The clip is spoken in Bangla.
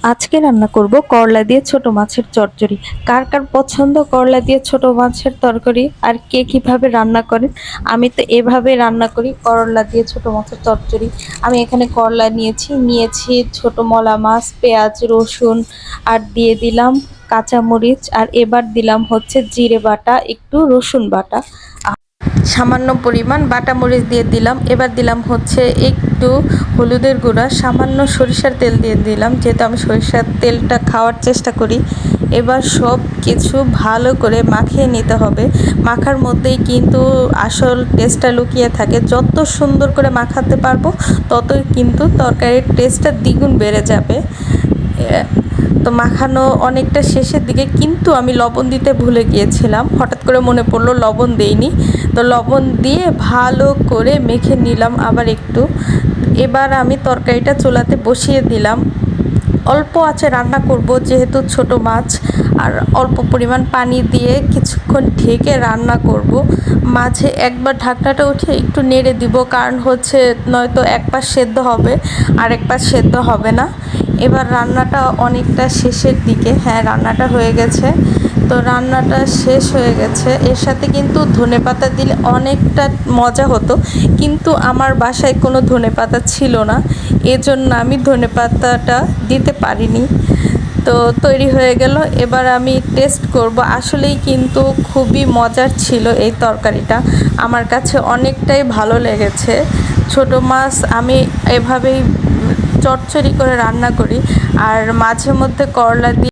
আজকে রান্না করব করলা দিয়ে ছোট মাছের চচ্চড়ি। কার কার পছন্দ করলা দিয়ে ছোট মাছের তরকারি, আর কে কিভাবে রান্না করেন? আমি তো এভাবে রান্না করি, করলা দিয়ে ছোট মাছের চচ্চড়ি। আমি এখানে করলা নিয়েছি ছোট মলা মাছ, পেঁয়াজ, রসুন, আর দিয়ে দিলাম কাঁচামরিচ, আর এবার দিলাম হচ্ছে জিরে বাটা, একটু রসুন বাটা, সামান্য পরিমাণ বাটা মরিচ দিয়ে দিলাম। এবার দিলাম হচ্ছে একটু হলুদের গুঁড়া, সামান্য সরিষার তেল দিয়ে দিলাম, যেহেতু আমি সরিষার তেলটা খাওয়ার চেষ্টা করি। এবার সব কিছু ভালো করে মাখিয়ে নিতে হবে। মাখার মধ্যেই কিন্তু আসল টেস্টটা লুকিয়ে থাকে। যত সুন্দর করে মাখাতে পারবো ততই কিন্তু তরকারির টেস্টটা দ্বিগুণ বেড়ে যাবে। তো মাখানো অনেকটা শেষের দিকে, কিন্তু আমি লবণ দিতে ভুলে গিয়েছিলাম। হঠাৎ করে মনে পড়লো লবণ দেইনি, তো লবণ দিয়ে ভালো করে মেখে নিলাম আবার একটু। এবার আমি তরকারিটা চুলাতে বসিয়ে দিলাম। অল্প আঁচে রান্না করব, যেহেতু ছোট মাছ, আর অল্প পরিমাণ পানি দিয়ে কিছুক্ষণ ঢেকে রান্না করব। মাঝে একবার ঢাকনাটা উঠে একটু নেড়ে দিব, কারণ হচ্ছে নয়তো এক পাশ সেদ্ধ হবে আর এক পাশ সেদ্ধ হবে না। এবার রান্নাটা অনেকটা শেষের দিকে, হ্যাঁ রান্নাটা হয়ে গেছে। তো রান্নাটা শেষ হয়ে গেছে। এর সাথে কিন্তু ধনেপাতা দিলে অনেকটা মজা হতো, কিন্তু আমার বাসায় কোনো ধনেপাতা ছিল না, এজন্য আমি ধনেপাতাটা দিতে পারিনি। তো তৈরি হয়ে গেল। এবার আমি টেস্ট করব। আসলেই কিন্তু খুবই মজার ছিল এই তরকারিটা, আমার কাছে অনেকটাই ভালো লেগেছে। ছোট মাছ আমি এভাবেই চচ্চড়ি করে রান্না করি, আর মাঝে মধ্যে করলা দিয়ে